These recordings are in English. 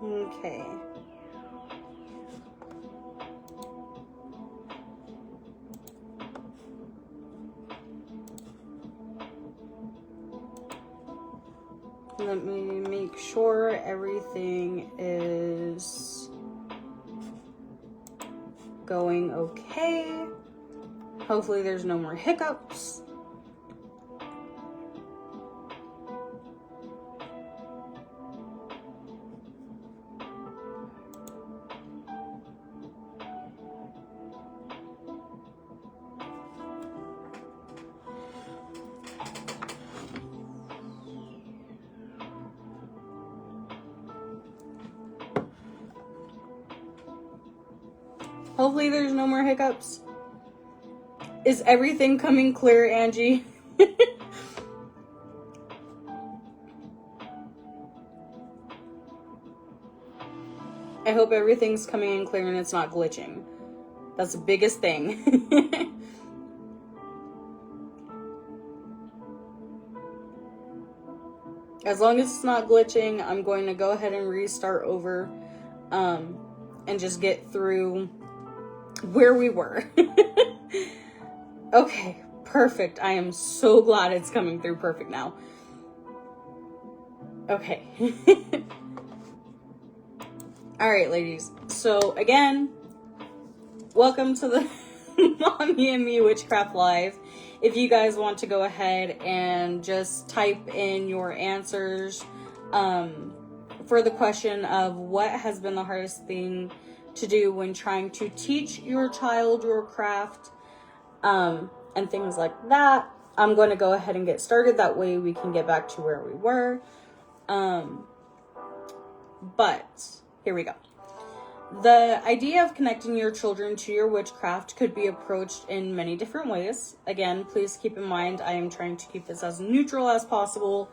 Okay. Let me make sure everything is going okay. Hopefully there's no more hiccups. Hopefully there's no more hiccups. Is everything coming clear, Angie? I hope everything's coming in clear and it's not glitching. That's the biggest thing. As long as it's not glitching, I'm going to go ahead and restart over and just get through where we were. Okay, perfect. I am so glad it's coming through perfect now. Okay. All right, ladies. So again, welcome to the Mommy and Me Witchcraft Live. If you guys want to go ahead and just type in your answers for the question of what has been the hardest thing to do when trying to teach your child your craft and things like that, I'm going to go ahead and get started. That way we can get back to where we were. But here we go. The idea of connecting your children to your witchcraft could be approached in many different ways. Again, please keep in mind, I am trying to keep this as neutral as possible,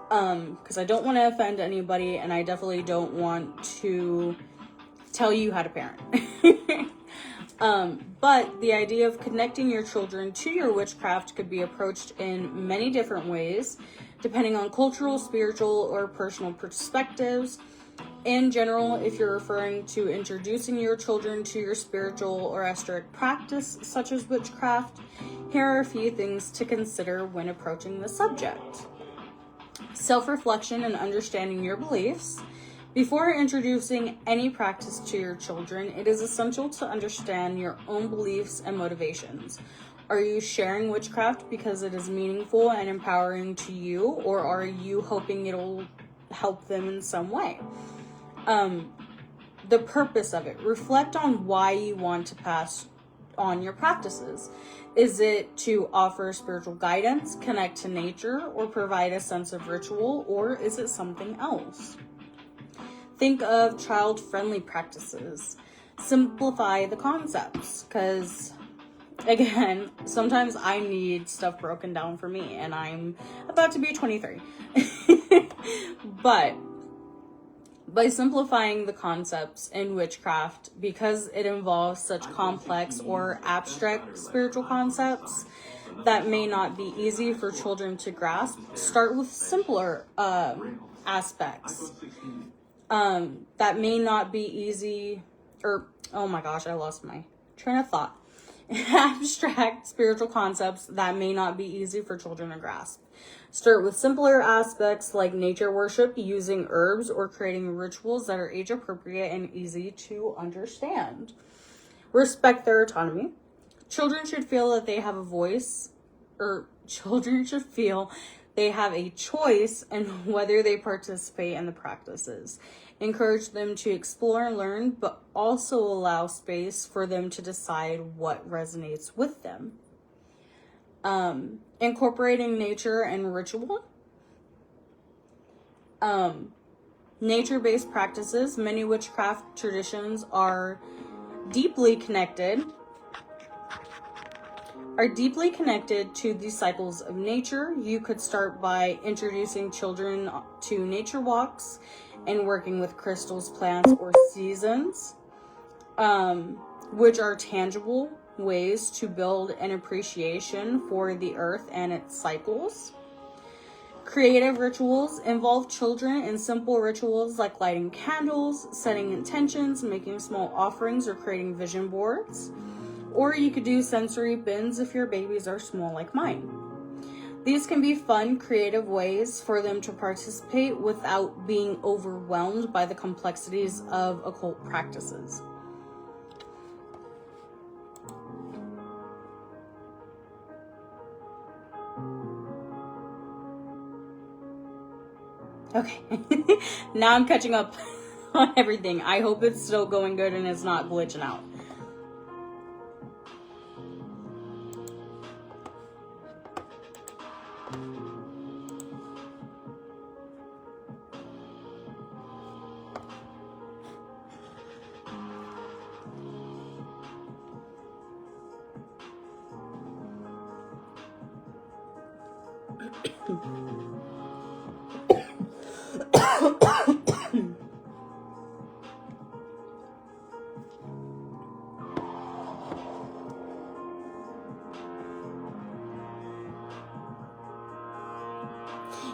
because I don't want to offend anybody, and I definitely don't want to tell you how to parent. But the idea of connecting your children to your witchcraft could be approached in many different ways, depending on cultural, spiritual, or personal perspectives. In general, if you're referring to introducing your children to your spiritual or esoteric practice, such as witchcraft, here are a few things to consider when approaching the subject. Self-reflection and understanding your beliefs. Before introducing any practice to your children, it is essential to understand your own beliefs and motivations. Are you sharing witchcraft because it is meaningful and empowering to you, or are you hoping it'll help them in some way? The purpose of it. Reflect on why you want to pass on your practices. Is it to offer spiritual guidance, connect to nature, or provide a sense of ritual, or is it something else? Think of child-friendly practices. Simplify the concepts, because again, sometimes I need stuff broken down for me, and I'm about to be 23. But by simplifying the concepts in witchcraft, because it involves such complex or abstract spiritual concepts that may not be easy for children to grasp, start with simpler aspects that may not be easy, or, oh my gosh, I lost my train of thought. Abstract spiritual concepts that may not be easy for children to grasp. Start with simpler aspects like nature worship, using herbs, or creating rituals that are age appropriate and easy to understand. Respect their autonomy. Children should feel that they have a voice, or children should feel they have a choice in whether they participate in the practices. Encourage them to explore and learn, but also allow space for them to decide what resonates with them. Incorporating nature and ritual. Nature-based practices. Many witchcraft traditions are deeply connected to the cycles of nature. You could start by introducing children to nature walks and working with crystals, plants, or seasons, which are tangible ways to build an appreciation for the earth and its cycles. Creative rituals involve children in simple rituals like lighting candles, setting intentions, making small offerings, or creating vision boards. Or you could do sensory bins if your babies are small like mine. These can be fun, creative ways for them to participate without being overwhelmed by the complexities of occult practices. Okay, now I'm catching up on everything. I hope it's still going good and it's not glitching out.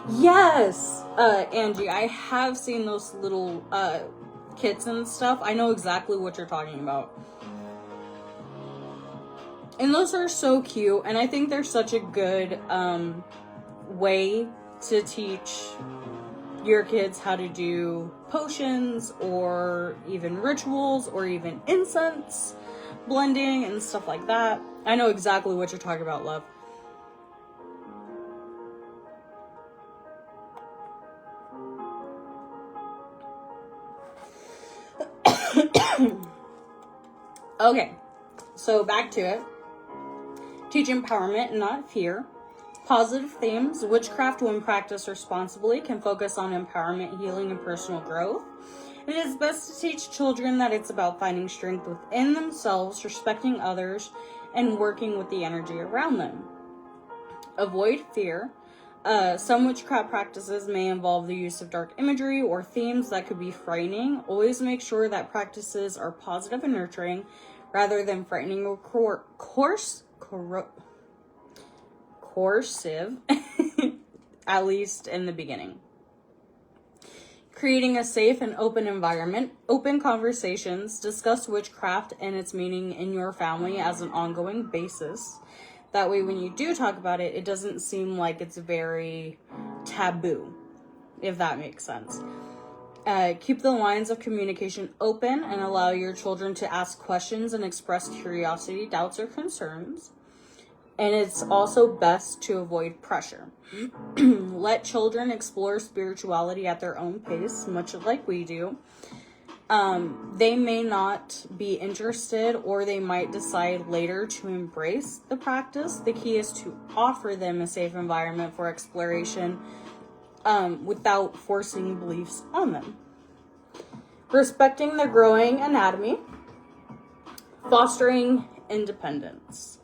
Yes, Angie, I have seen those little kits and stuff. I know exactly what you're talking about. And those are so cute, and I think they're such a good way to teach your kids how to do potions or even rituals or even incense blending and stuff like that. I know exactly what you're talking about, love. Okay, so back to it. Teach empowerment and not fear. Positive themes. Witchcraft, when practiced responsibly, can focus on empowerment, healing, and personal growth. It is best to teach children that it's about finding strength within themselves, respecting others, and working with the energy around them. Avoid fear. Some witchcraft practices may involve the use of dark imagery or themes that could be frightening. Always make sure that practices are positive and nurturing rather than frightening or coercive, at least in the beginning. Creating a safe and open environment. Open conversations. Discuss witchcraft and its meaning in your family as an ongoing basis. That way, when you do talk about it, it doesn't seem like it's very taboo, if that makes sense. Keep the lines of communication open and allow your children to ask questions and express curiosity, doubts, or concerns. And it's also best to avoid pressure. Let children explore spirituality at their own pace, much like we do. They may not be interested, or they might decide later to embrace the practice. The key is to offer them a safe environment for exploration without forcing beliefs on them. Respecting their growing anatomy. Fostering independence.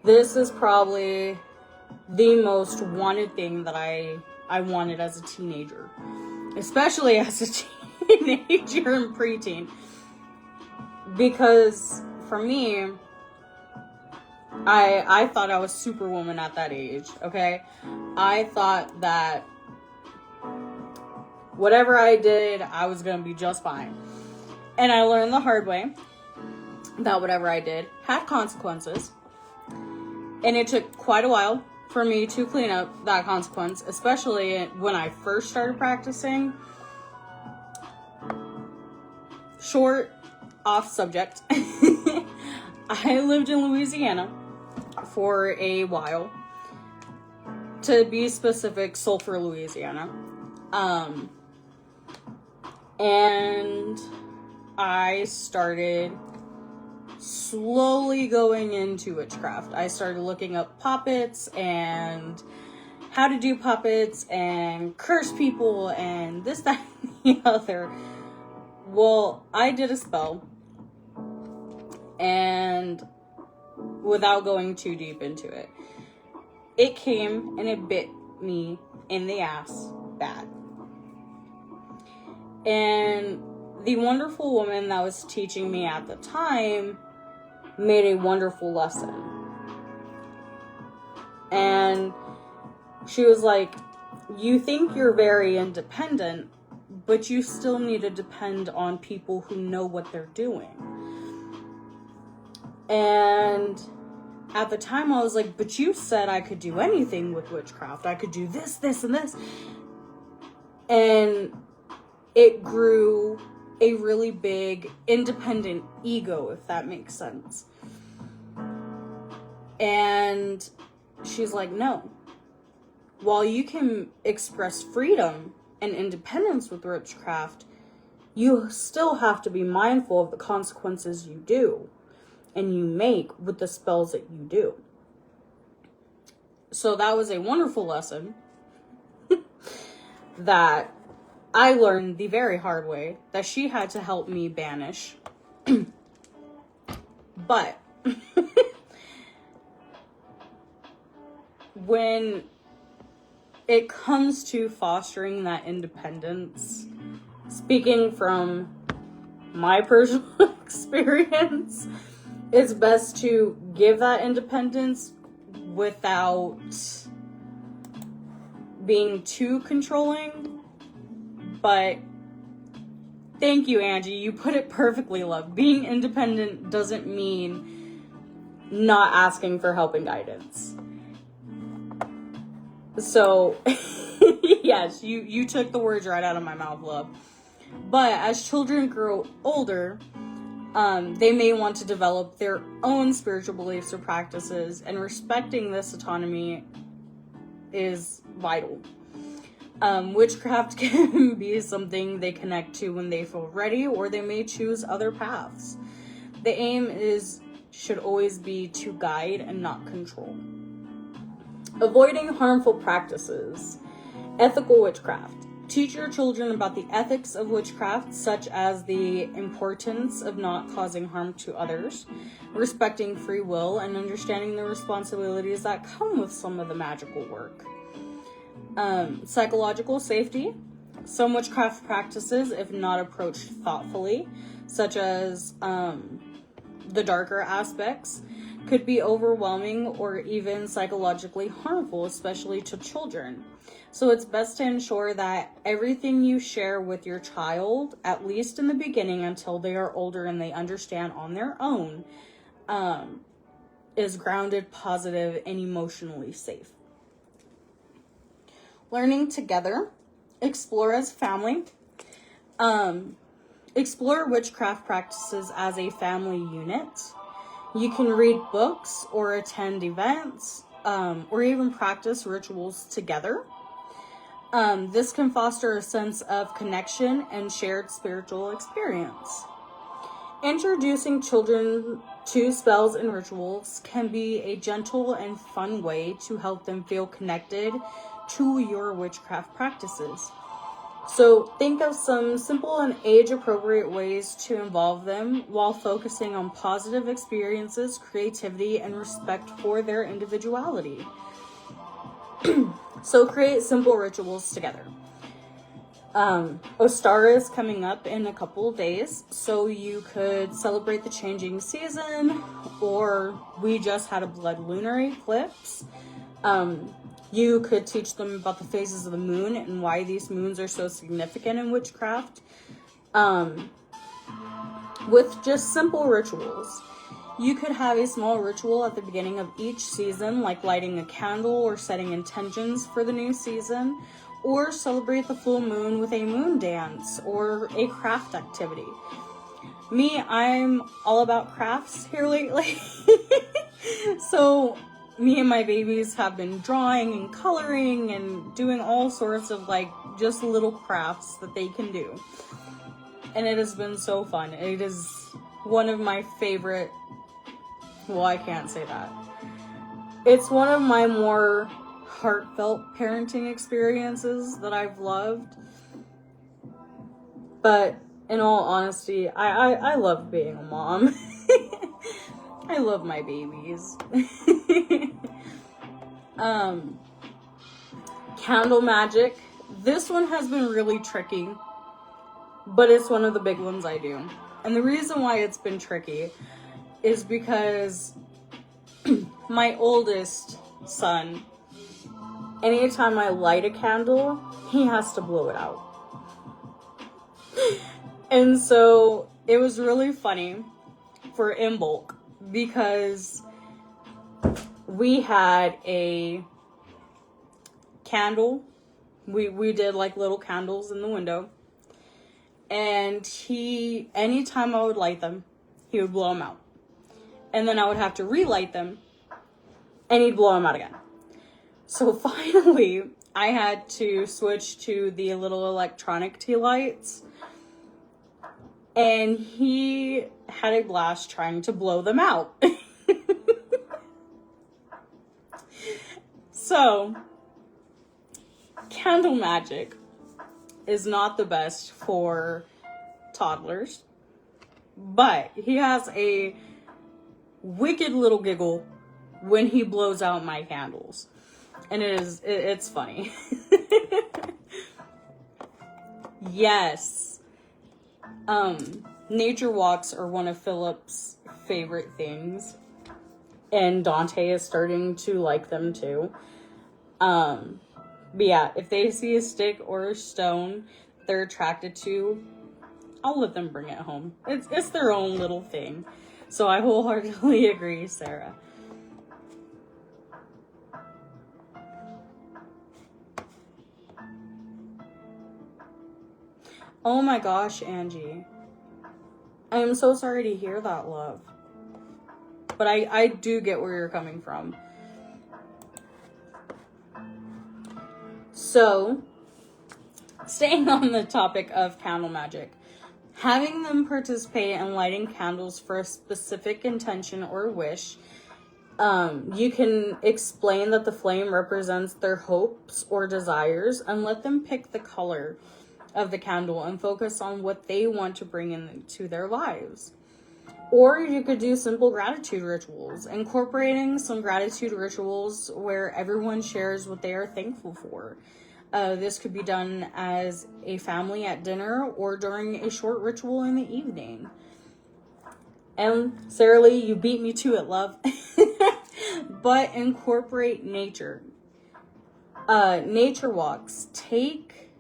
This is probably the most wanted thing that I wanted as a teenager, especially as a teenager and preteen, because for me, I thought I was Superwoman at that age. Okay, I thought that whatever I did, I was gonna be just fine, and I learned the hard way that whatever I did had consequences. And it took quite a while for me to clean up that consequence, especially when I first started practicing. Short, off subject. I lived in Louisiana for a while. To be specific, Sulphur, Louisiana. And I started slowly going into witchcraft. I started looking up puppets and how to do puppets and curse people and this, that, and the other. Well, I did a spell, and without going too deep into it, it came and it bit me in the ass bad. And the wonderful woman that was teaching me at the time made a wonderful lesson. And she was like, you think you're very independent, but you still need to depend on people who know what they're doing. And at the time I was like, but you said I could do anything with witchcraft. I could do this, this, and this. And it grew a really big independent ego, if that makes sense. And she's like, no. While you can express freedom and independence with witchcraft, you still have to be mindful of the consequences you do and you make with the spells that you do. So that was a wonderful lesson that I learned the very hard way, that she had to help me banish. But when it comes to fostering that independence, speaking from my personal experience, it's best to give that independence without being too controlling. But thank you, Angie. You put it perfectly, love. Being independent doesn't mean not asking for help and guidance. So, yes, you took the words right out of my mouth, love. But as children grow older, they may want to develop their own spiritual beliefs or practices, and respecting this autonomy is vital. Witchcraft can be something they connect to when they feel ready, or they may choose other paths. The aim should always be to guide and not control. Avoiding harmful practices. Ethical witchcraft. Teach your children about the ethics of witchcraft, such as the importance of not causing harm to others, respecting free will, and understanding the responsibilities that come with some of the magical work. Psychological safety. Some witchcraft practices, if not approached thoughtfully, such as the darker aspects, could be overwhelming or even psychologically harmful, especially to children. So it's best to ensure that everything you share with your child, at least in the beginning until they are older and they understand on their own, is grounded, positive, and emotionally safe. Learning together. Explore as family. Explore witchcraft practices as a family unit. You can read books or attend events, or even practice rituals together. This can foster a sense of connection and shared spiritual experience. Introducing children to spells and rituals can be a gentle and fun way to help them feel connected to your witchcraft practices. So think of some simple and age-appropriate ways to involve them while focusing on positive experiences, creativity, and respect for their individuality. So create simple rituals together. Ostara is coming up in a couple of days, so you could celebrate the changing season, or we just had a blood lunar eclipse. You could teach them about the phases of the moon and why these moons are so significant in witchcraft, with just simple rituals. You could have a small ritual at the beginning of each season, like lighting a candle or setting intentions for the new season, or celebrate the full moon with a moon dance or a craft activity. Me, I'm all about crafts here lately. So me and my babies have been drawing and coloring and doing all sorts of just little crafts that they can do. And it has been so fun. It is one of my favorite, well, I can't say that. It's one of my more heartfelt parenting experiences that I've loved. But in all honesty, I love being a mom. I love my babies. Candle magic. This one has been really tricky, but it's one of the big ones I do. And the reason why it's been tricky is because my oldest son anytime I light a candle, he has to blow it out. And so it was really funny for in bulk because we had a candle. We did like little candles in the window. And anytime I would light them, he would blow them out. And then I would have to relight them and he'd blow them out again. So finally, I had to switch to the little electronic tea lights. And he had a blast trying to blow them out. So, candle magic is not the best for toddlers. But he has a wicked little giggle when he blows out my candles. And it's funny. Yes. Nature walks are one of Philip's favorite things. And Dante is starting to like them too. But yeah, if they see a stick or a stone they're attracted to, I'll let them bring it home. It's their own little thing. So I wholeheartedly agree, Sarah. Oh my gosh, Angie. I am so sorry to hear that, love. But I do get where you're coming from. So, staying on the topic of candle magic, having them participate in lighting candles for a specific intention or wish, you can explain that the flame represents their hopes or desires and let them pick the color of the candle and focus on what they want to bring into their lives. Or you could do simple gratitude rituals, incorporating some gratitude rituals where everyone shares what they are thankful for. This could be done as a family at dinner or during a short ritual in the evening. And Sarah Lee, you beat me to it, love. But incorporate nature. Nature walks. Take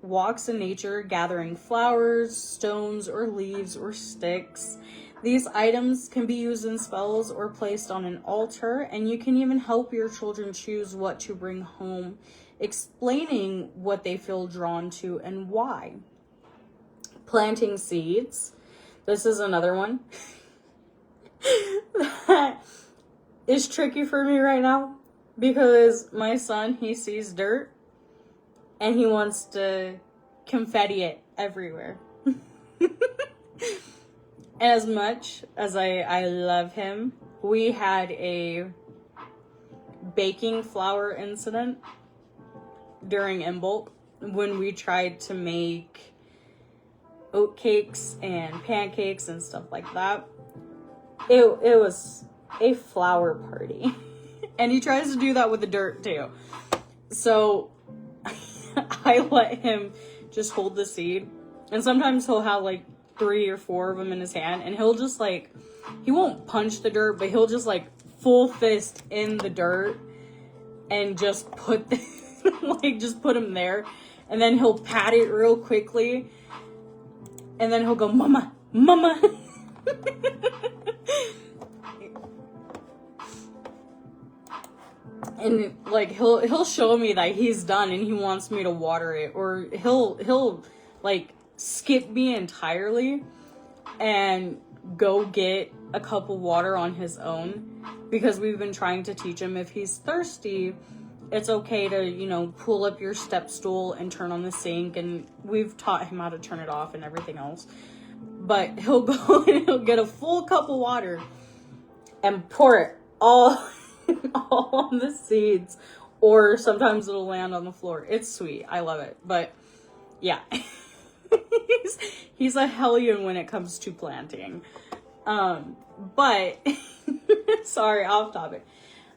walks in nature, gathering flowers, stones, or leaves, or sticks. These items can be used in spells or placed on an altar, and you can even help your children choose what to bring home, explaining what they feel drawn to and why. Planting seeds. This is another one that is tricky for me right now because my son, he sees dirt and he wants to confetti it everywhere. As much as I love him, we had a baking flour incident during in bulk when we tried to make oat cakes and pancakes and stuff like that. It was a flour party. And he tries to do that with the dirt too. So I let him just hold the seed. And sometimes he'll have like 3 or 4 of them in his hand. And he'll just like, he won't punch the dirt, but he'll just like full fist in the dirt and just put just put him there. And then he'll pat it real quickly. And then he'll go, mama, mama. And like he'll show me that he's done and he wants me to water it, or he'll like skip me entirely and go get a cup of water on his own, because we've been trying to teach him if he's thirsty, it's okay to, you know, pull up your step stool and turn on the sink, and we've taught him how to turn it off and everything else. But he'll go and he'll get a full cup of water and pour it all on the seeds, or sometimes it'll land on the floor. It's sweet. I love it. But yeah, he's a hellion when it comes to planting. But sorry, off topic.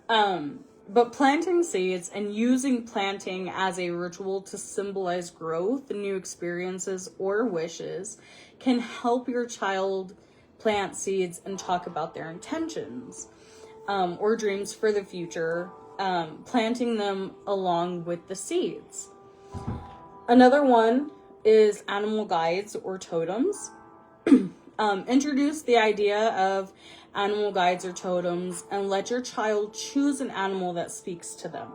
But planting seeds and using planting as a ritual to symbolize growth, new experiences, or wishes can help your child plant seeds and talk about their intentions or dreams for the future, planting them along with the seeds. Another one is animal guides or totems. Introduce the idea of animal guides or totems and let your child choose an animal that speaks to them.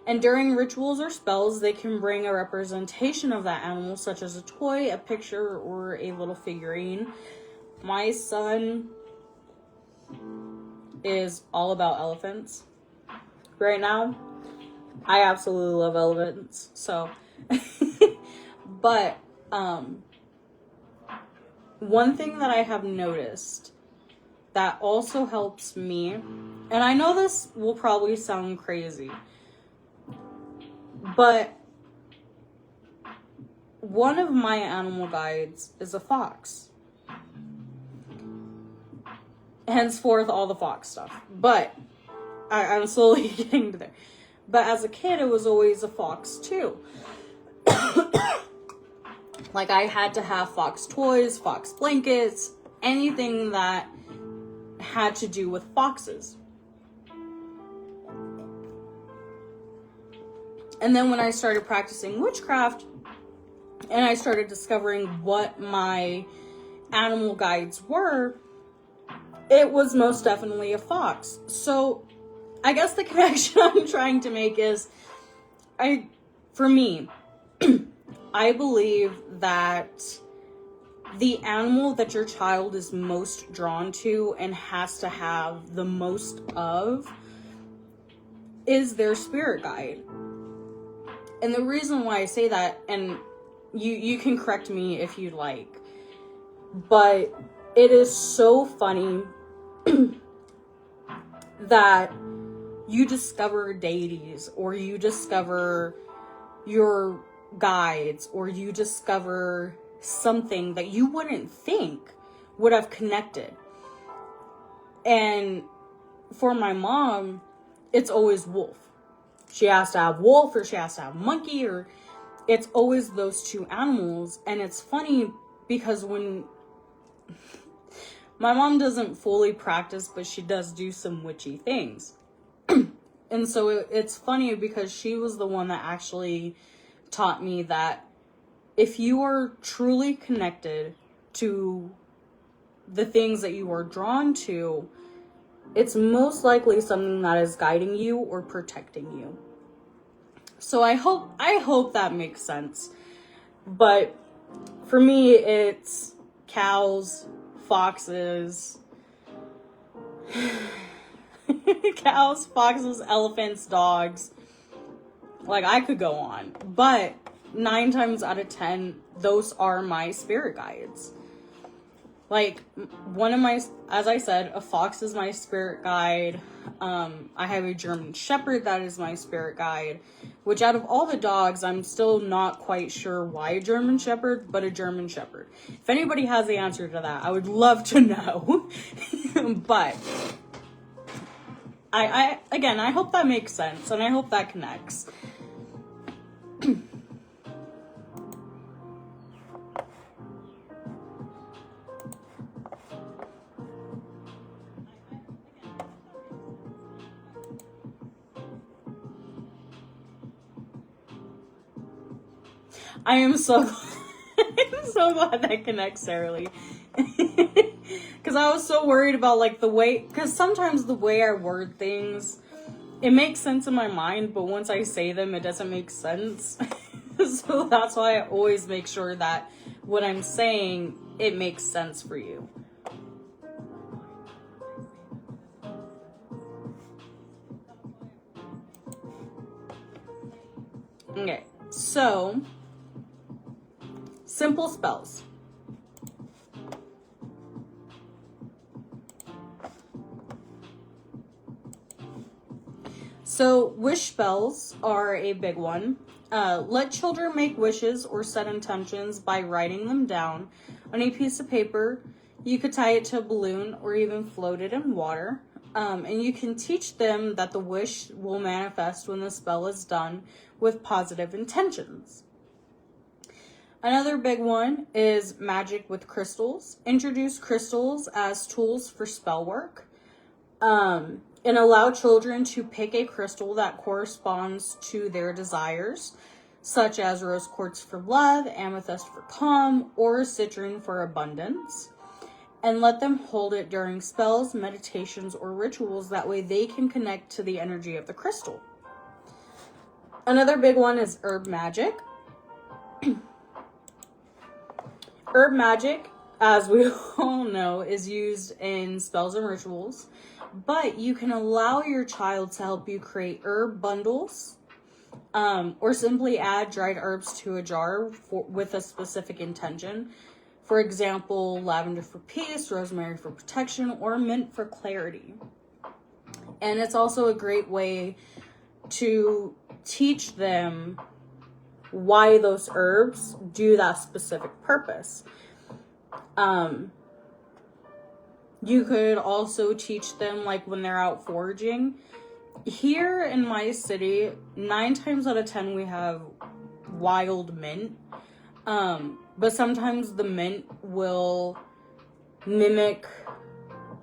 And during rituals or spells, they can bring a representation of that animal, such as a toy, a picture, or a little figurine. My son is all about elephants right now. I absolutely love elephants. So, but, one thing that I have noticed that also helps me, and I know this will probably sound crazy, but one of my animal guides is a fox. Henceforth, all the fox stuff. But I'm slowly getting to there. But as a kid, it was always a fox too. Like, I had to have fox toys, fox blankets, anything that had to do with foxes. And then when I started practicing witchcraft and I started discovering what my animal guides were, it was most definitely a fox. So I guess the connection I'm trying to make is, for me, I believe that the animal that your child is most drawn to and has to have the most of is their spirit guide. And the reason why I say that, and you can correct me if you'd like, but it is so funny that you discover deities, or you discover your guides, or you discover something that you wouldn't think would have connected. And for my mom, it's always wolf. She has to have wolf, or she has to have monkey, or it's always those two animals. And it's funny because when my mom doesn't fully practice, but she does do some witchy things. And so it's funny because she was the one that actually taught me that if you are truly connected to the things that you are drawn to, it's most likely something that is guiding you or protecting you. So I hope that makes sense. But for me, it's cows, foxes, cows, foxes, elephants, dogs. Like, I could go on. But 9 times out of 10, those are my spirit guides. Like, one of my, as I said, a fox is my spirit guide. I have a German Shepherd that is my spirit guide. Which, out of all the dogs, I'm still not quite sure why a German Shepherd, but a German Shepherd. If anybody has the answer to that, I would love to know. But again, I hope that makes sense, and I hope that connects. I am so glad that connects, Sarah Lee. Because I was so worried about, like, the way, because sometimes the way I word things, it makes sense in my mind, but once I say them, it doesn't make sense. So that's why I always make sure that what I'm saying, it makes sense for you. Okay, so simple spells. So wish spells are a big one. Let children make wishes or set intentions by writing them down on a piece of paper. You could tie it to a balloon or even float it in water. And you can teach them that the wish will manifest when the spell is done with positive intentions. Another big one is magic with crystals. Introduce crystals as tools for spell work. And allow children to pick a crystal that corresponds to their desires, such as rose quartz for love, amethyst for calm, or citrine for abundance. And let them hold it during spells, meditations, or rituals. That way they can connect to the energy of the crystal. Another big one is herb magic. Herb magic, as we all know, is used in spells and rituals. But you can allow your child to help you create herb bundles, or simply add dried herbs to a jar with a specific intention. For example, lavender for peace, rosemary for protection, or mint for clarity. And it's also a great way to teach them why those herbs do that specific purpose. You could also teach them, like, when they're out foraging. Here in my city, 9 times out of 10 we have wild mint. But sometimes the mint will mimic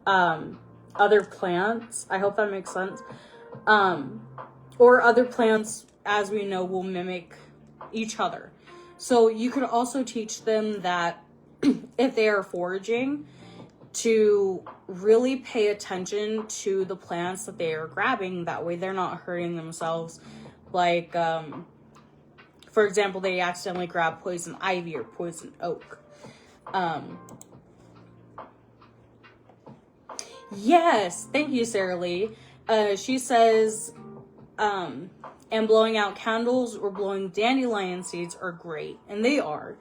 other plants. I hope that makes sense. Or other plants, as we know, will mimic each other. So you could also teach them that if they are foraging, to really pay attention to the plants that they are grabbing. That way they're not hurting themselves. Like, for example, they accidentally grab poison ivy or poison oak. Yes, thank you, Sarah Lee. She says, and blowing out candles or blowing dandelion seeds are great. And they are.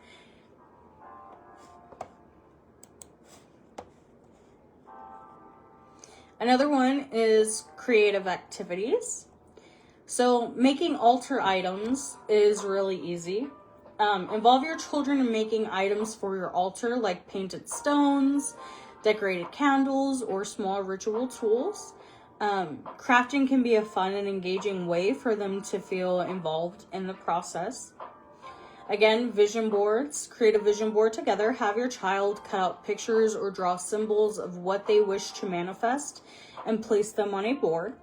Another one is creative activities. So making altar items is really easy. Involve your children in making items for your altar, like painted stones, decorated candles, or small ritual tools. Crafting can be a fun and engaging way for them to feel involved in the process. Again, vision boards. Create a vision board together. Have your child cut out pictures or draw symbols of what they wish to manifest and place them on a board.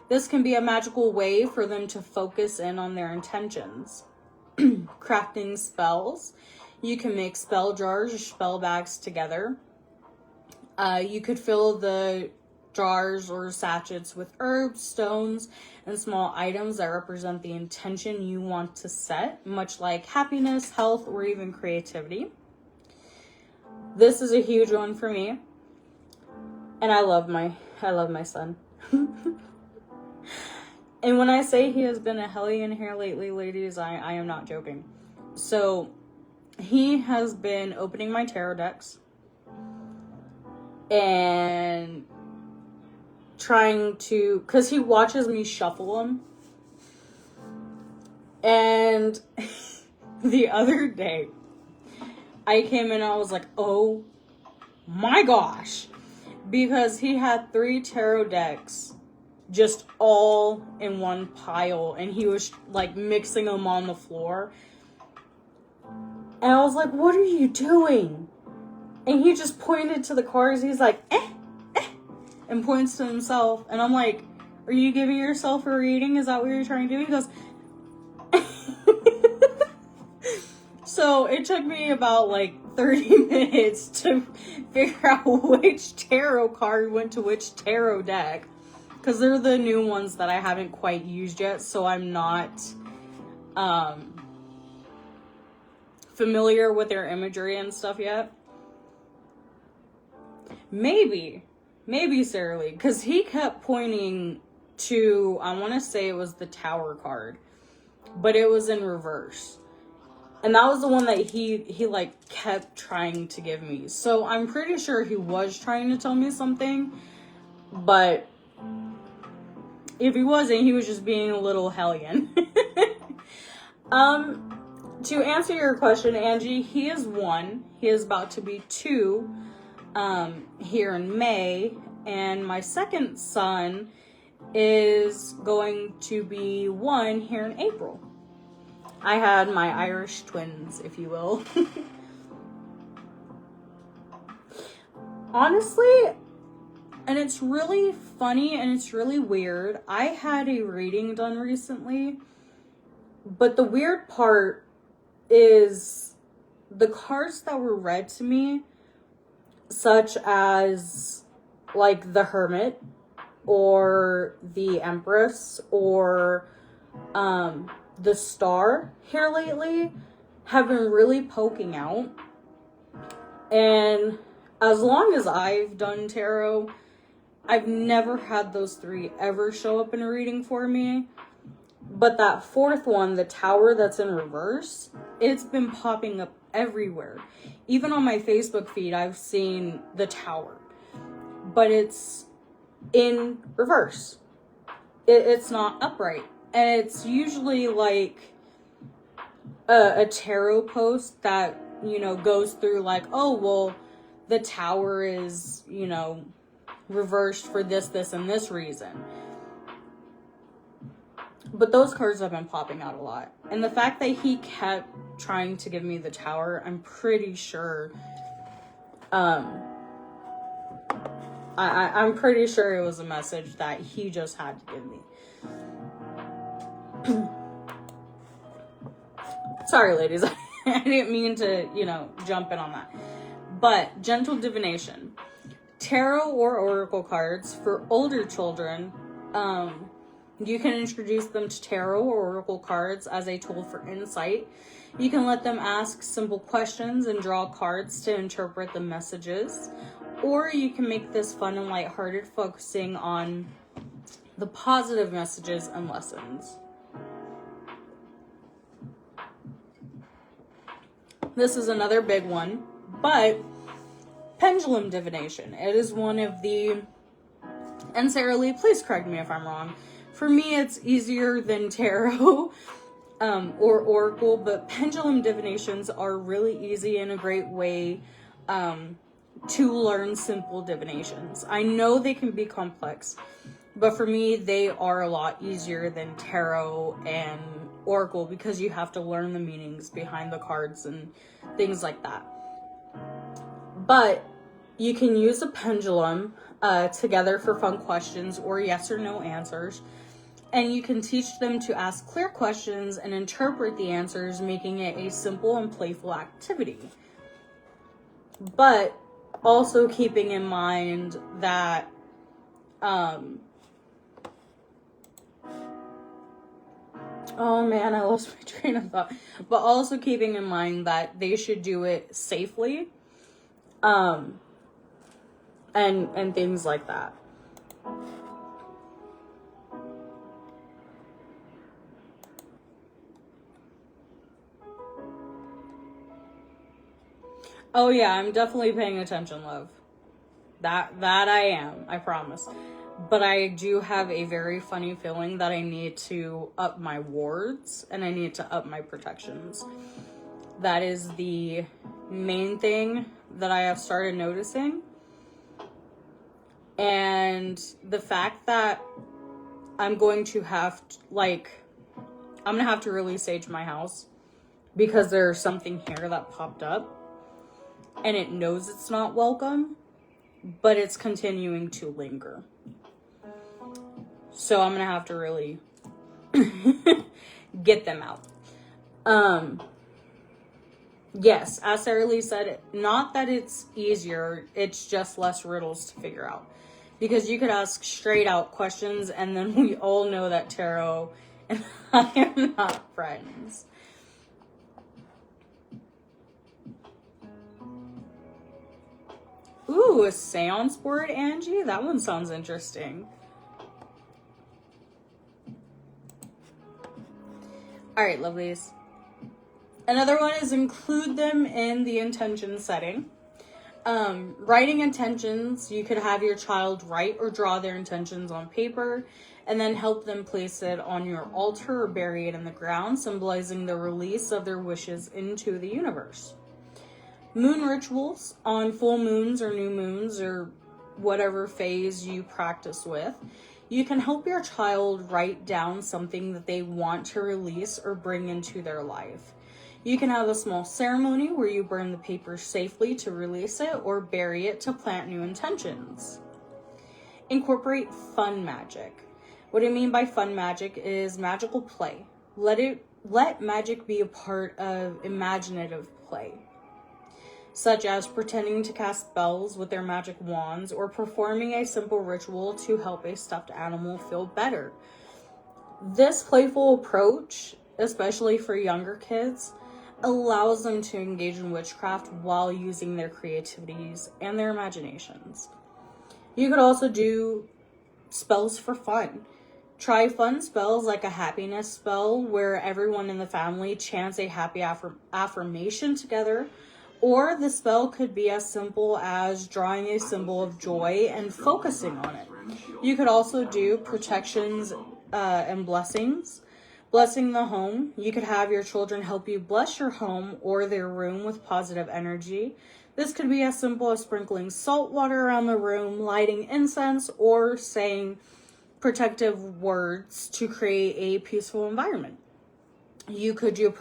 This can be a magical way for them to focus in on their intentions. Crafting spells. You can make spell jars or spell bags together. You could fill the jars or sachets with herbs, stones, and small items that represent the intention you want to set, much like happiness, health, or even creativity. This is a huge one for me. And I love my son. And when I say he has been a hellion here lately, ladies, I am not joking. So he has been opening my tarot decks and trying to, because he watches me shuffle them. And the other day, I came in and I was like, oh my gosh. Because he had 3 tarot decks just all in one pile. And he was like mixing them on the floor. And I was like, what are you doing? And he just pointed to the cards. He's like, and points to himself. And I'm like, are you giving yourself a reading? Is that what you're trying to do? He goes, so it took me about like 30 minutes to figure out which tarot card went to which tarot deck. Because they're the new ones that I haven't quite used yet. So I'm not familiar with their imagery and stuff yet. Maybe Sarah Lee, because he kept pointing to, I want to say it was the Tower card, but it was in reverse. And that was the one that he like kept trying to give me. So I'm pretty sure he was trying to tell me something, but if he wasn't, he was just being a little hellion. To answer your question, Angie, he is 1. He is about to be 2 here in May. And my second son is going to be 1 here in April. I had my Irish twins, if you will. Honestly, And it's really funny and it's really weird. I had a reading done recently, but the weird part is the cards that were read to me, such as like the Hermit or the Empress or the Star here lately, have been really poking out. And as long as I've done tarot, I've never had those three ever show up in a reading for me. But that fourth one, the Tower that's in reverse, it's been popping up everywhere. Even on my Facebook feed, I've seen the Tower. But it's in reverse. It's not upright. And it's usually like a tarot post that, you know, goes through like, oh, well, the Tower is, you know, reversed for this, and this reason. But those cards have been popping out a lot. And the fact that he kept trying to give me the Tower, I'm pretty sure, I'm pretty sure it was a message that he just had to give me. Sorry, ladies. I didn't mean to, you know, jump in on that. But gentle divination. Tarot or oracle cards for older children. You can introduce them to tarot or oracle cards as a tool for insight. You can let them ask simple questions and draw cards to interpret the messages. Or you can make this fun and lighthearted, focusing on the positive messages and lessons. This is another big one, but pendulum divination. It is one of the, and Sarah Lee, please correct me if I'm wrong. For me, it's easier than tarot or oracle, but pendulum divinations are really easy and a great way to learn simple divinations. I know they can be complex, but for me, they are a lot easier than tarot and oracle because you have to learn the meanings behind the cards and things like that. But you can use a pendulum together for fun questions or yes or no answers. And you can teach them to ask clear questions and interpret the answers, making it a simple and playful activity. But also keeping in mind that oh man, I lost my train of thought. But also keeping in mind that they should do it safely. And things like that. Oh yeah, I'm definitely paying attention, love. That I am, I promise. But I do have a very funny feeling that I need to up my wards and I need to up my protections. That is the main thing that I have started noticing. And the fact that I'm going to have to, I'm going to have to really sage my house because there's something here that popped up and it knows it's not welcome, but it's continuing to linger. So I'm going to have to really get them out. Yes, as Sarah Lee said, not that it's easier, it's just less riddles to figure out. Because you could ask straight out questions, and then we all know that tarot and I am not friends. Ooh, a seance board, Angie? That one sounds interesting. Alright, lovelies. Another one is include them in the intention setting. Writing intentions, you could have your child write or draw their intentions on paper and then help them place it on your altar or bury it in the ground, symbolizing the release of their wishes into the universe. Moon rituals on full moons or new moons or whatever phase you practice with. You can help your child write down something that they want to release or bring into their life. You can have a small ceremony where you burn the paper safely to release it or bury it to plant new intentions. Incorporate fun magic. What I mean by fun magic is magical play. Let magic be a part of imaginative play, such as pretending to cast spells with their magic wands or performing a simple ritual to help a stuffed animal feel better. This playful approach, especially for younger kids, allows them to engage in witchcraft while using their creativities and their imaginations. You could also do spells for fun. Try fun spells like a happiness spell where everyone in the family chants a happy affirmation together, or the spell could be as simple as drawing a symbol of joy and focusing on it. You could also do protections and blessings. Blessing the home. You could have your children help you bless your home or their room with positive energy. This could be as simple as sprinkling salt water around the room, lighting incense, or saying protective words to create a peaceful environment. You could do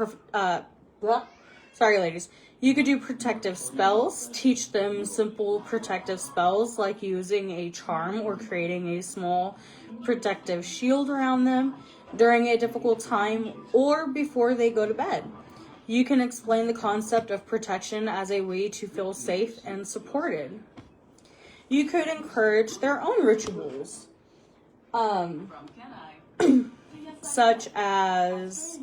You could do protective spells. Teach them simple protective spells like using a charm or creating a small protective shield around them during a difficult time or before they go to bed. You can explain the concept of protection as a way to feel safe and supported. You could encourage their own rituals, such as,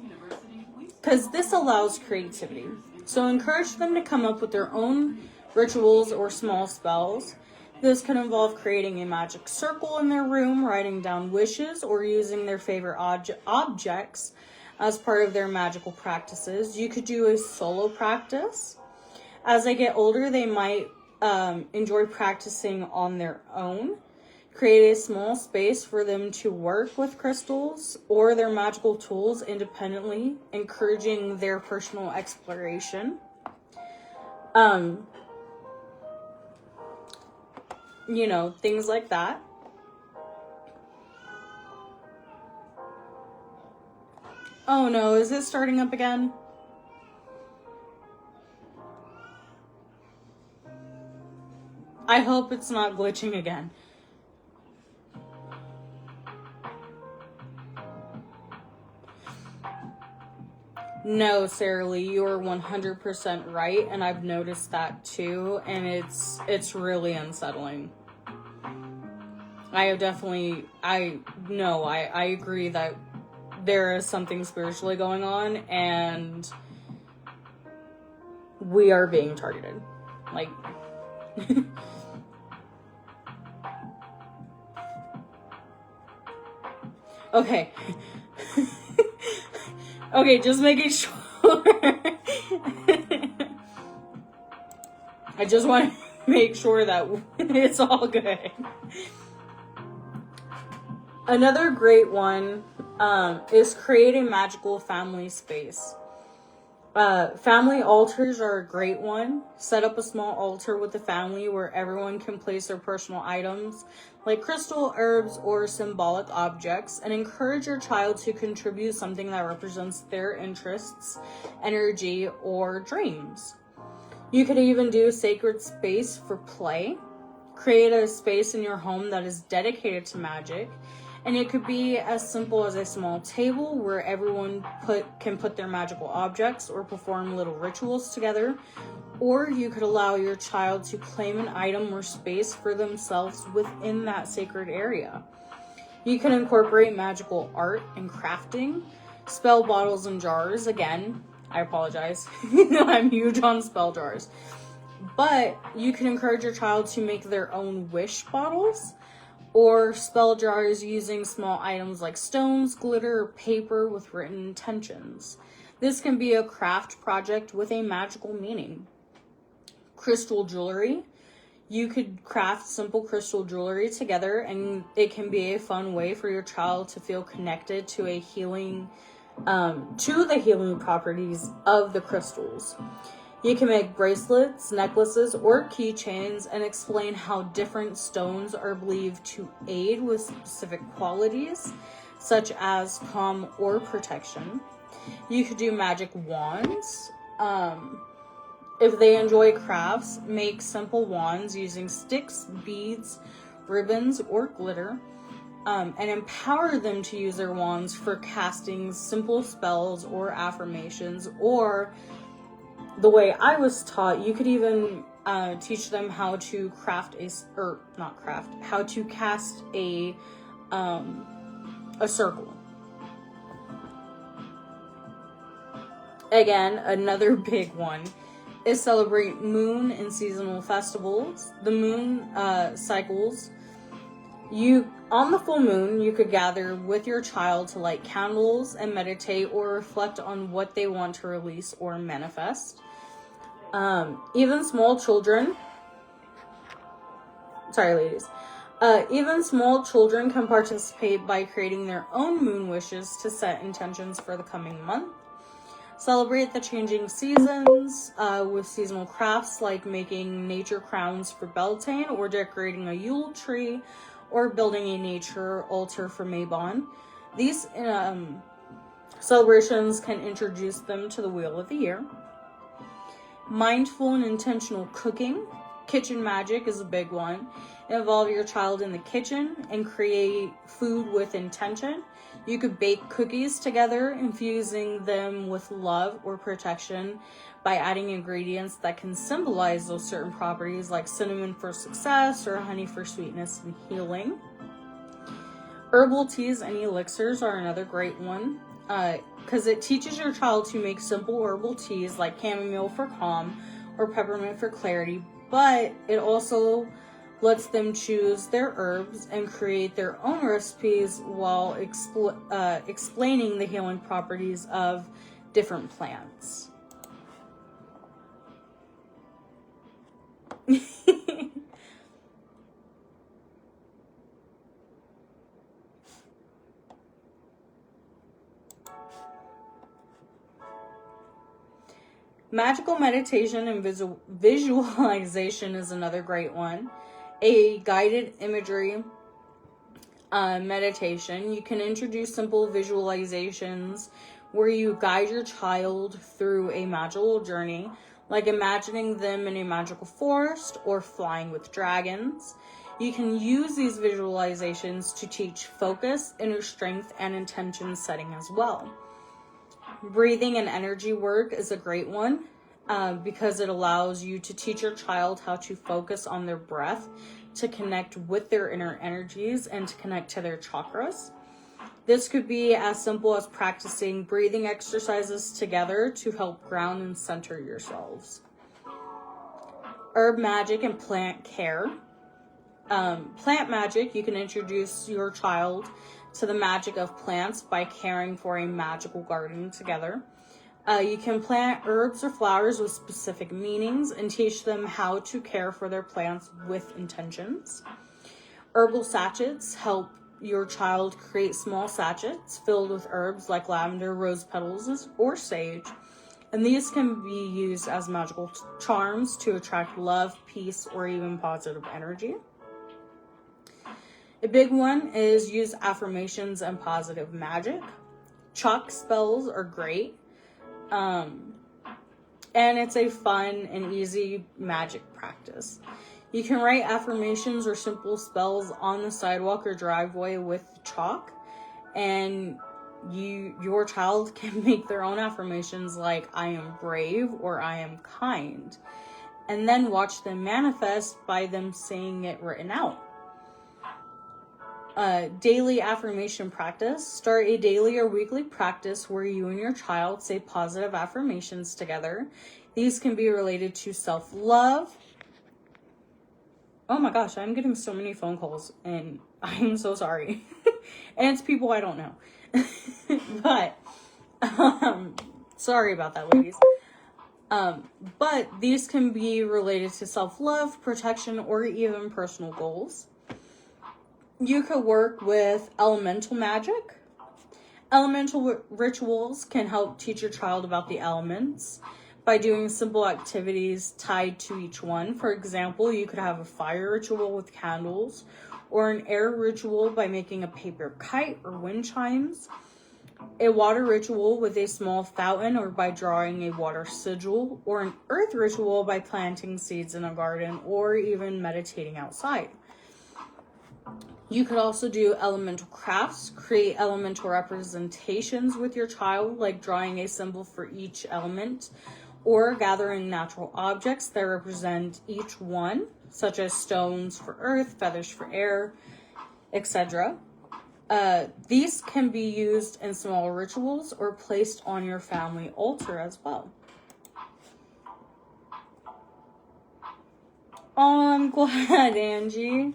because this allows creativity. So encourage them to come up with their own rituals or small spells. This could involve creating a magic circle in their room, writing down wishes, or using their favorite objects as part of their magical practices. You could do a solo practice. As they get older, they might enjoy practicing on their own. Create a small space for them to work with crystals or their magical tools independently, encouraging their personal exploration. Things like that. Oh no, is it starting up again? I hope it's not glitching again. No, Sarah Lee, you are 100% right, and I've noticed that too, and it's really unsettling. I agree that there is something spiritually going on, and we are being targeted. Like, okay. Okay, just making sure. I just want to make sure that it's all good. Another great one is create a magical family space. Family altars are a great one. Set up a small altar with the family where everyone can place their personal items, like crystal, herbs, or symbolic objects, and encourage your child to contribute something that represents their interests, energy, or dreams. You could even do a sacred space for play. Create a space in your home that is dedicated to magic. And it could be as simple as a small table where everyone can put their magical objects or perform little rituals together. Or you could allow your child to claim an item or space for themselves within that sacred area. You can incorporate magical art and crafting, spell bottles and jars. Again, I apologize. I'm huge on spell jars. But you can encourage your child to make their own wish bottles or spell jars using small items like stones, glitter, or paper with written intentions. This can be a craft project with a magical meaning. Crystal jewelry. You could craft simple crystal jewelry together, and it can be a fun way for your child to feel connected to the healing properties of the crystals. You can make bracelets, necklaces, or keychains and explain how different stones are believed to aid with specific qualities, such as calm or protection. You could do magic wands. If they enjoy crafts, make simple wands using sticks, beads, ribbons or glitter, and empower them to use their wands for casting simple spells or affirmations. Or the way I was taught, you could even teach them how to cast a circle. Again, another big one is celebrate moon and seasonal festivals. The moon cycles. On the full moon, you could gather with your child to light candles and meditate or reflect on what they want to release or manifest. Even small children can participate by creating their own moon wishes to set intentions for the coming month. Celebrate the changing seasons with seasonal crafts like making nature crowns for Beltane, or decorating a Yule tree, or building a nature altar for Mabon. These celebrations can introduce them to the wheel of the year. Mindful and intentional cooking. Kitchen magic is a big one. Involve your child in the kitchen and create food with intention. You could bake cookies together, infusing them with love or protection by adding ingredients that can symbolize those certain properties, like cinnamon for success or honey for sweetness and healing. Herbal teas and elixirs are another great one, because it teaches your child to make simple herbal teas like chamomile for calm or peppermint for clarity, but it also lets them choose their herbs and create their own recipes while explaining the healing properties of different plants. Magical meditation and visualization is another great one. A guided imagery meditation. You can introduce simple visualizations where you guide your child through a magical journey, like imagining them in a magical forest or flying with dragons. You can use these visualizations to teach focus, inner strength, and intention setting as well. Breathing and energy work is a great one because it allows you to teach your child how to focus on their breath, to connect with their inner energies, and to connect to their chakras. This could be as simple as practicing breathing exercises together to help ground and center yourselves. Herb magic and plant care. Plant magic, you can introduce your child to the magic of plants by caring for a magical garden together. You can plant herbs or flowers with specific meanings and teach them how to care for their plants with intentions. Herbal sachets help your child create small sachets filled with herbs like lavender, rose petals, or sage. And these can be used as magical charms to attract love, peace, or even positive energy. A big one is use affirmations and positive magic. Chalk spells are great. And it's a fun and easy magic practice. You can write affirmations or simple spells on the sidewalk or driveway with chalk, and your child can make their own affirmations like I am brave or I am kind, and then watch them manifest by them saying it written out. Daily affirmation practice. Start a daily or weekly practice where you and your child say positive affirmations together. These can be related to self-love. Oh my gosh, I'm getting so many phone calls and I'm so sorry. And it's people I don't know. But, sorry about that, ladies. But these can be related to self-love, protection, or even personal goals. You could work with elemental magic. Elemental rituals can help teach your child about the elements by doing simple activities tied to each one. For example, you could have a fire ritual with candles, or an air ritual by making a paper kite or wind chimes, a water ritual with a small fountain or by drawing a water sigil, or an earth ritual by planting seeds in a garden or even meditating outside. You could also do elemental crafts, create elemental representations with your child, like drawing a symbol for each element, or gathering natural objects that represent each one, such as stones for earth, feathers for air, etc. These can be used in small rituals or placed on your family altar as well. Oh, I'm glad, Angie.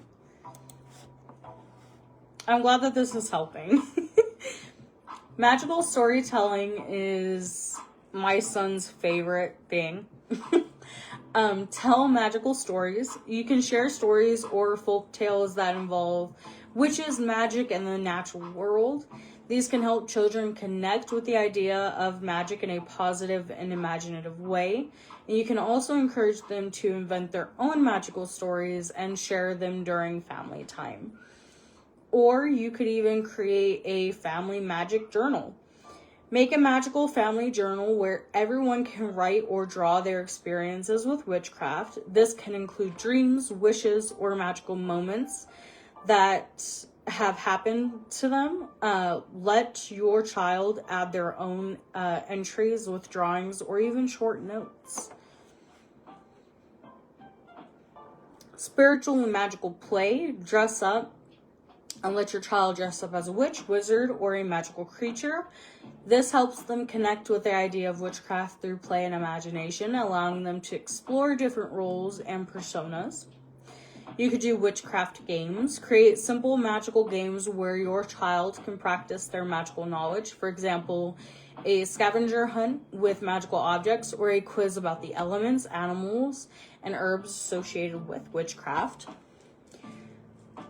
I'm glad that this is helping. Magical storytelling is my son's favorite thing. Tell magical stories. You can share stories or folk tales that involve witches, magic, and the natural world. These can help children connect with the idea of magic in a positive and imaginative way. And you can also encourage them to invent their own magical stories and share them during family time. Or you could even create a family magic journal. Make a magical family journal where everyone can write or draw their experiences with witchcraft. This can include dreams, wishes, or magical moments that have happened to them. Let your child add their own entries with drawings or even short notes. Spiritual and magical play. Dress up and let your child dress up as a witch, wizard, or a magical creature. This helps them connect with the idea of witchcraft through play and imagination, allowing them to explore different roles and personas. You could do witchcraft games. Create simple magical games where your child can practice their magical knowledge. For example, a scavenger hunt with magical objects, or a quiz about the elements, animals, and herbs associated with witchcraft.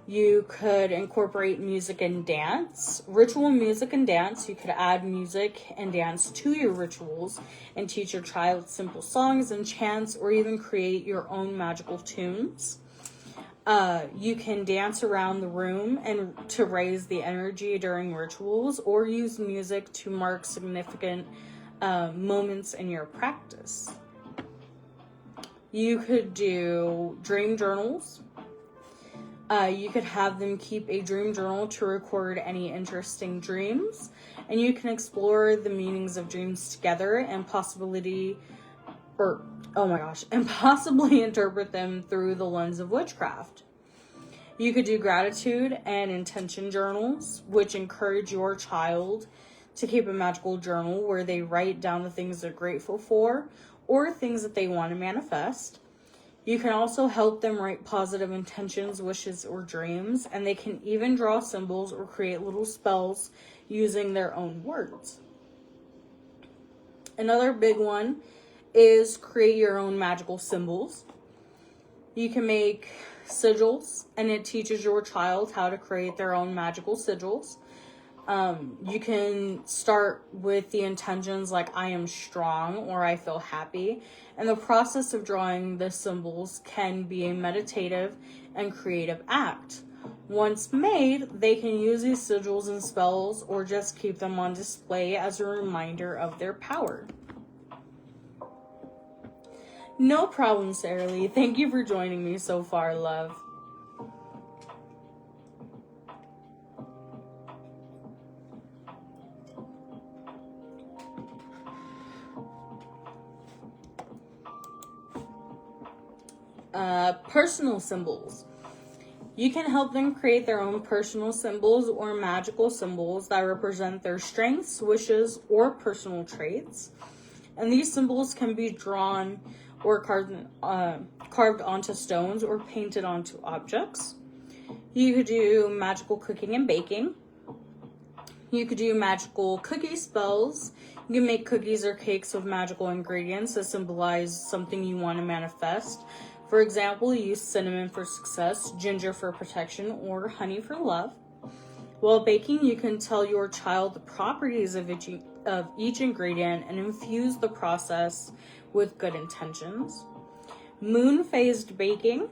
You could incorporate music and dance. Ritual music and dance. You could add music and dance to your rituals and teach your child simple songs and chants, or even create your own magical tunes. You can dance around the room and to raise the energy during rituals, or use music to mark significant moments in your practice. You could do dream journals. You could have them keep a dream journal to record any interesting dreams, and you can explore the meanings of dreams together and possibly interpret them through the lens of witchcraft. You could do gratitude and intention journals, which encourage your child to keep a magical journal where they write down the things they're grateful for or things that they want to manifest. You can also help them write positive intentions, wishes, or dreams, and they can even draw symbols or create little spells using their own words. Another big one is create your own magical symbols. You can make sigils, and it teaches your child how to create their own magical sigils. You can start with the intentions like I am strong or I feel happy. And the process of drawing the symbols can be a meditative and creative act. Once made, they can use these sigils and spells or just keep them on display as a reminder of their power. No problem, Sarah Lee. Thank you for joining me so far, love. Personal symbols. You can help them create their own personal symbols or magical symbols that represent their strengths, wishes, or personal traits. And these symbols can be drawn or carved onto stones or painted onto objects. You could do magical cooking and baking. You could do magical cookie spells. You can make cookies or cakes with magical ingredients that symbolize something you want to manifest. For example, use cinnamon for success, ginger for protection, or honey for love. While baking, you can tell your child the properties of each ingredient and infuse the process with good intentions. Moon-phased baking,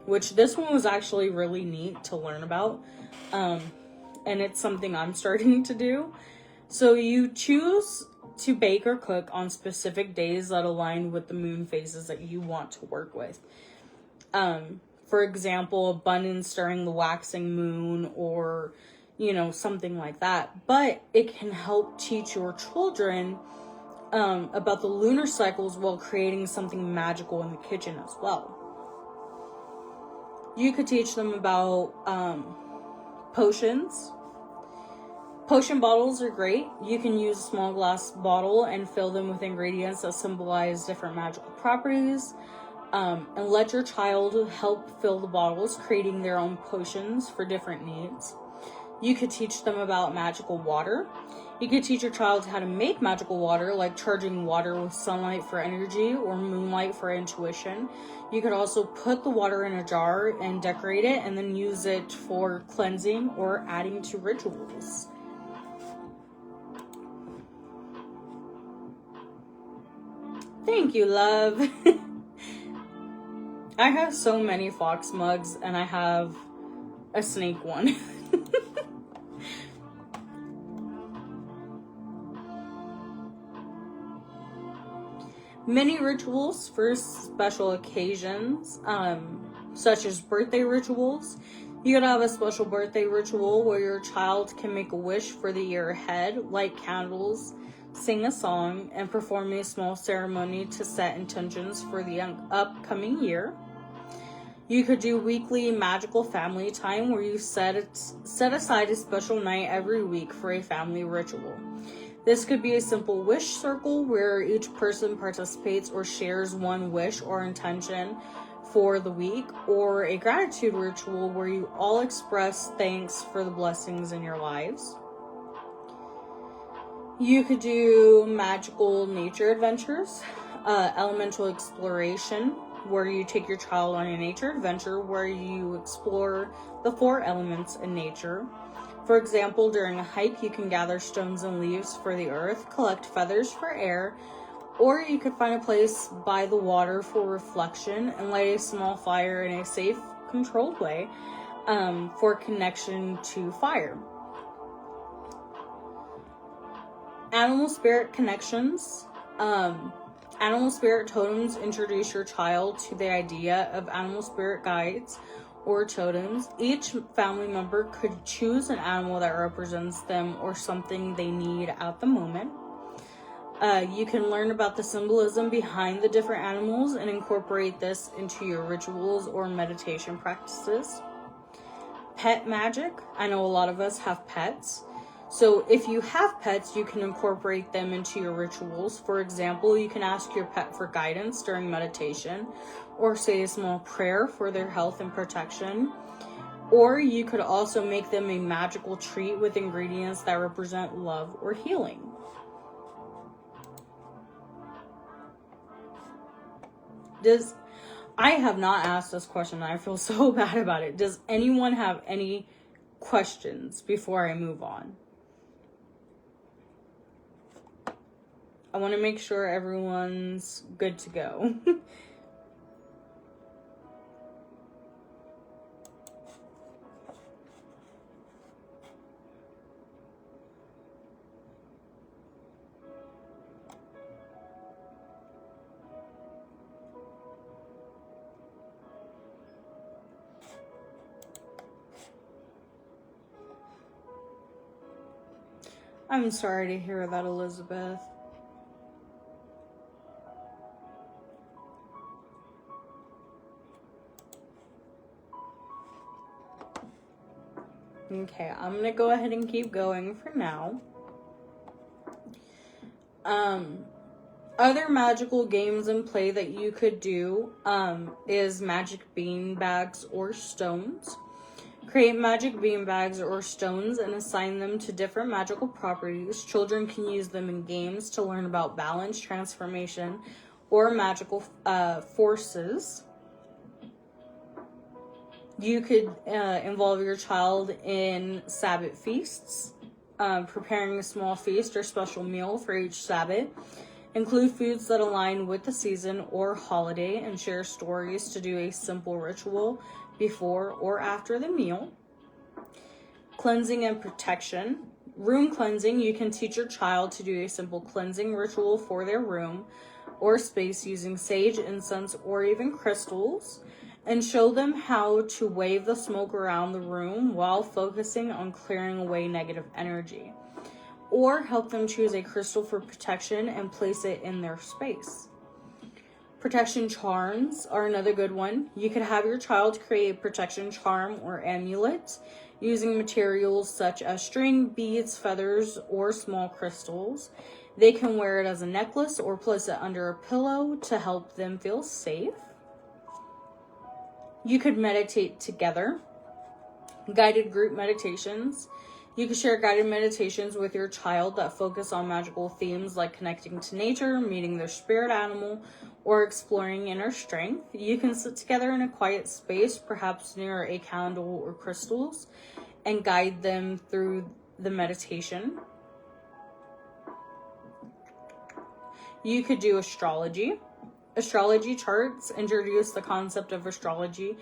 which this one was actually really neat to learn about, and it's something I'm starting to do. So you choose to bake or cook on specific days that align with the moon phases that you want to work with. For example, abundance during the waxing moon, or, something like that. But it can help teach your children about the lunar cycles while creating something magical in the kitchen as well. You could teach them about potions. Potion bottles are great. You can use a small glass bottle and fill them with ingredients that symbolize different magical properties. And let your child help fill the bottles, creating their own potions for different needs. You could teach them about magical water. You could teach your child how to make magical water, like charging water with sunlight for energy or moonlight for intuition. You could also put the water in a jar and decorate it, and then use it for cleansing or adding to rituals. Thank you, love. I have so many fox mugs, and I have a snake one. Many rituals for special occasions, such as birthday rituals. You could have a special birthday ritual where your child can make a wish for the year ahead, light candles, sing a song, and perform a small ceremony to set intentions for the upcoming year. You could do weekly magical family time where you set aside a special night every week for a family ritual. This could be a simple wish circle where each person participates or shares one wish or intention for the week, or a gratitude ritual where you all express thanks for the blessings in your lives. You could do magical nature adventures, elemental exploration, where you take your child on a nature adventure where you explore the 4 elements in nature. For example, during a hike, you can gather stones and leaves for the earth, collect feathers for air, or you could find a place by the water for reflection and light a small fire in a safe, controlled way for connection to fire. Animal spirit connections. Animal spirit totems introduce your child to the idea of animal spirit guides or totems. Each family member could choose an animal that represents them or something they need at the moment. You can learn about the symbolism behind the different animals and incorporate this into your rituals or meditation practices. Pet magic. I know a lot of us have pets. So if you have pets, you can incorporate them into your rituals. For example, you can ask your pet for guidance during meditation, or say a small prayer for their health and protection. Or you could also make them a magical treat with ingredients that represent love or healing. I have not asked this question, and I feel so bad about it. Does anyone have any questions before I move on? I want to make sure everyone's good to go. I'm sorry to hear that, Elizabeth. Okay, I'm gonna go ahead and keep going for now. Other magical games and play that you could do is magic bean bags or stones. Create magic bean bags or stones and assign them to different magical properties. Children can use them in games to learn about balance, transformation, or magical forces. You could involve your child in Sabbath feasts, preparing a small feast or special meal for each Sabbath. Include foods that align with the season or holiday, and share stories to do a simple ritual before or after the meal. Cleansing and protection. Room cleansing. You can teach your child to do a simple cleansing ritual for their room or space using sage, incense, or even crystals. and show them how to wave the smoke around the room while focusing on clearing away negative energy. Or help them choose a crystal for protection and place it in their space. Protection charms are another good one. You could have your child create a protection charm or amulet using materials such as string, beads, feathers, or small crystals. They can wear it as a necklace or place it under a pillow to help them feel safe. You could meditate together. Guided group meditations. You can share guided meditations with your child that focus on magical themes like connecting to nature, meeting their spirit animal, or exploring inner strength. You can sit together in a quiet space, perhaps near a candle or crystals, and guide them through the meditation. You could do astrology. Astrology charts introduce the concept of astrology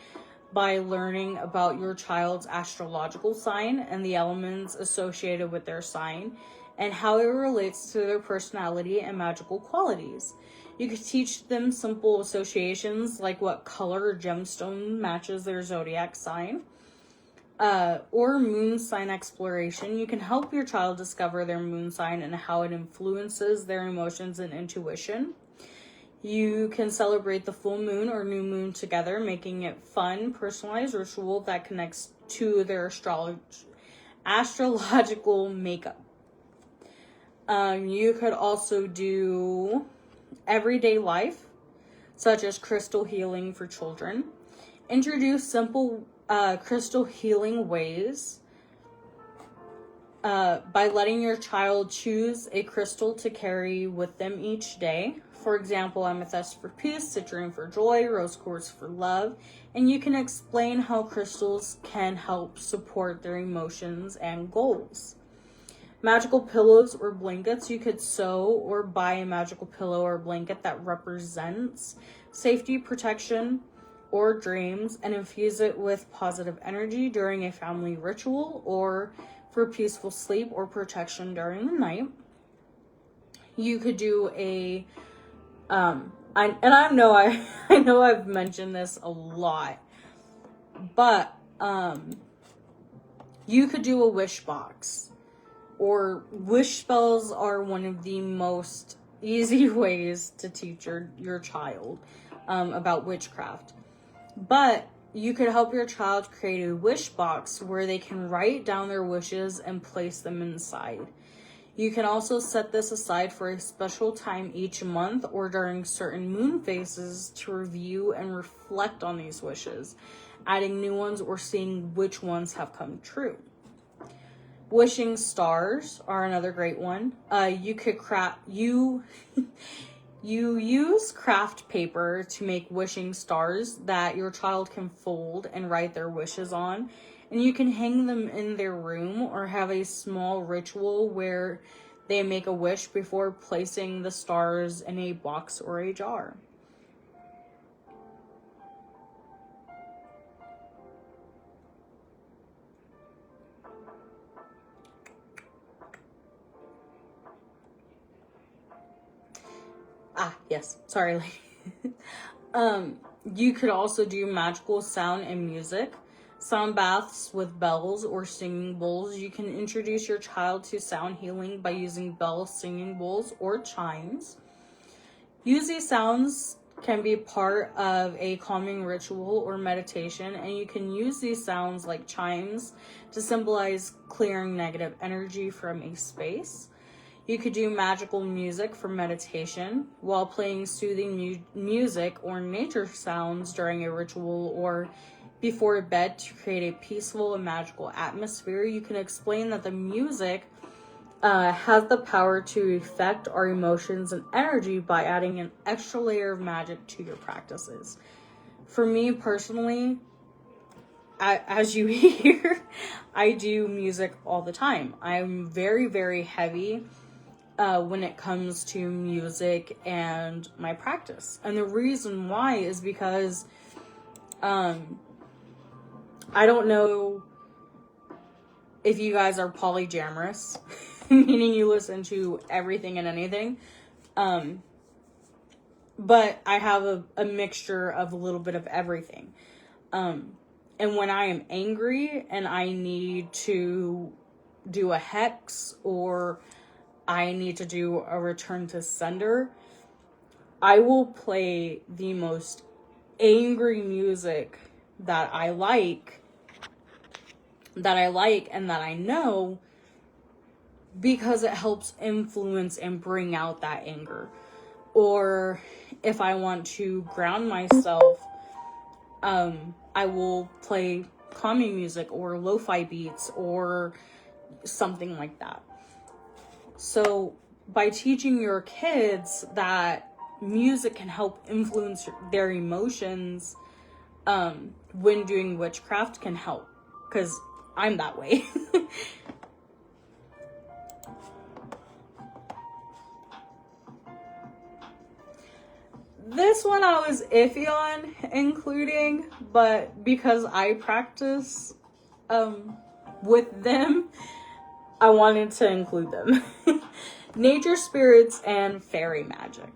by learning about your child's astrological sign and the elements associated with their sign and how it relates to their personality and magical qualities. You could teach them simple associations like what color or gemstone matches their zodiac sign. Or moon sign exploration. You can help your child discover their moon sign and how it influences their emotions and intuition. You can celebrate the full moon or new moon together, making it fun, personalized ritual that connects to their astrological makeup. You could also do everyday life, such as crystal healing for children. Introduce simple crystal healing ways by letting your child choose a crystal to carry with them each day. For example, amethyst for peace, citrine for joy, rose quartz for love, and you can explain how crystals can help support their emotions and goals. Magical pillows or blankets. You could sew or buy a magical pillow or blanket that represents safety, protection, or dreams and infuse it with positive energy during a family ritual or for peaceful sleep or protection during the night. You could do a I know I've mentioned this a lot, but you could do a wish box, or wish spells are one of the most easy ways to teach your child about witchcraft. But you could help your child create a wish box where they can write down their wishes and place them inside. You can also set this aside for a special time each month or during certain moon phases to review and reflect on these wishes, adding new ones or seeing which ones have come true. Wishing stars are another great one. You could You use craft paper to make wishing stars that your child can fold and write their wishes on. And you can hang them in their room or have a small ritual where they make a wish before placing the stars in a box or a jar. Yes, sorry, lady. You could also do magical sound and music. Sound baths with bells or singing bowls. You can introduce your child to sound healing by using bells, singing bowls, or chimes. Use these sounds can be part of a calming ritual or meditation, and you can use these sounds like chimes to symbolize clearing negative energy from a space. You could do magical music for meditation while playing soothing music or nature sounds during a ritual or before bed to create a peaceful and magical atmosphere. You can explain that the music has the power to affect our emotions and energy by adding an extra layer of magic to your practices. For me personally, as you hear, I do music all the time. I'm very, very heavy when it comes to music and my practice. And the reason why is because I don't know if you guys are polyamorous, meaning you listen to everything and anything. but I have a mixture of a little bit of everything. And when I am angry and I need to do a hex or I need to do a return to sender, I will play the most angry music that I like and that I know, because it helps influence and bring out that anger. Or if I want to ground myself, I will play calming music or lo-fi beats or something like that. So by teaching your kids that music can help influence their emotions, when doing witchcraft can help, because I'm that way. This one I was iffy on including, but because I practice with them, I wanted to include them. Nature spirits and fairy magic.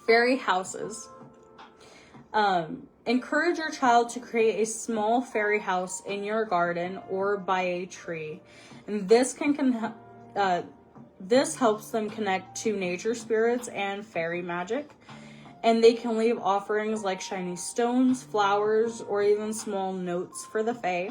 Fairy houses. Encourage your child to create a small fairy house in your garden or by a tree. And this this helps them connect to nature spirits and fairy magic. And they can leave offerings like shiny stones, flowers, or even small notes for the fae.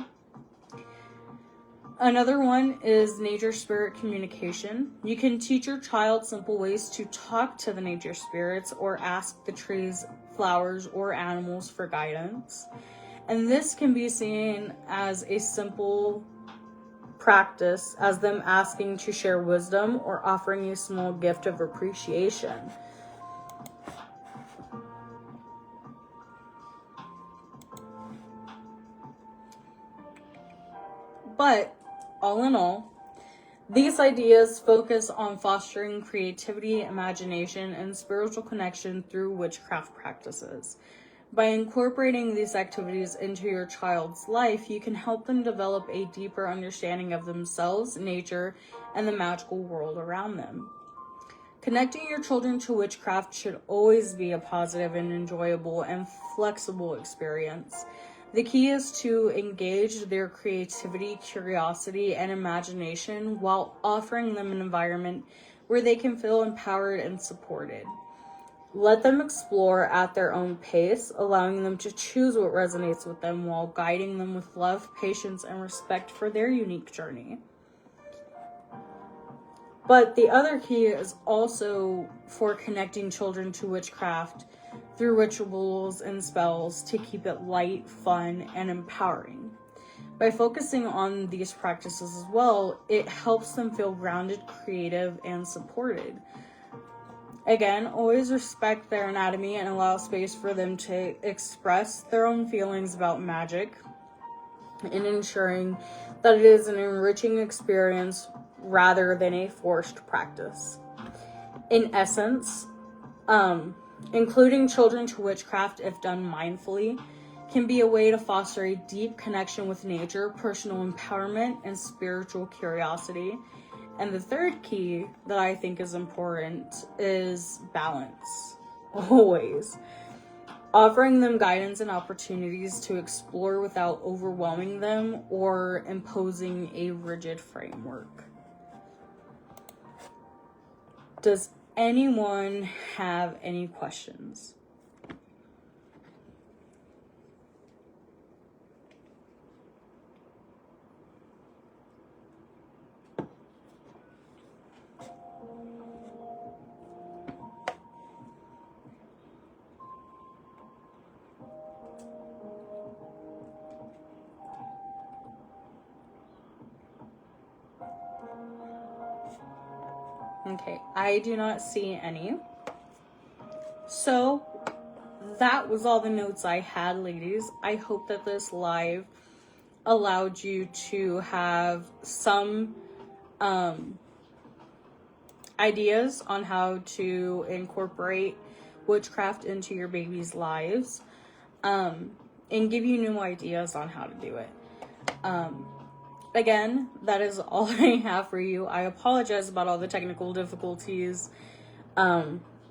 Another one is nature spirit communication. You can teach your child simple ways to talk to the nature spirits or ask the trees, flowers, or animals for guidance. And this can be seen as a simple practice as them asking to share wisdom or offering a small gift of appreciation. But all in all, these ideas focus on fostering creativity, imagination, and spiritual connection through witchcraft practices. By incorporating these activities into your child's life, you can help them develop a deeper understanding of themselves, nature, and the magical world around them. Connecting your children to witchcraft should always be a positive and enjoyable and flexible experience. The key is to engage their creativity, curiosity, and imagination while offering them an environment where they can feel empowered and supported. Let them explore at their own pace, allowing them to choose what resonates with them while guiding them with love, patience, and respect for their unique journey. But the other key is also for connecting children to witchcraft through rituals and spells to keep it light, fun, and empowering. By focusing on these practices as well, it helps them feel grounded, creative, and supported. Again, always respect their anatomy and allow space for them to express their own feelings about magic, and ensuring that it is an enriching experience rather than a forced practice. In essence, including children to witchcraft, if done mindfully, can be a way to foster a deep connection with nature, personal empowerment, and spiritual curiosity. And the third key that I think is important is balance. Always. Offering them guidance and opportunities to explore without overwhelming them or imposing a rigid framework. Does anyone have any questions? Okay, I do not see any. So that was all the notes I had, ladies. I hope that this live allowed you to have some ideas on how to incorporate witchcraft into your baby's lives, and give you new ideas on how to do it. Again, that is all I have for you. I apologize about all the technical difficulties.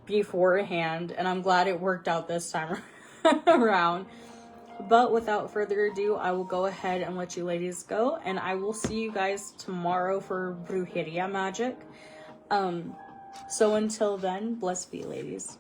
beforehand, and I'm glad it worked out this time around. But without further ado, I will go ahead and let you ladies go, and I will see you guys tomorrow for Brujeria magic. So until then, blessed be, ladies.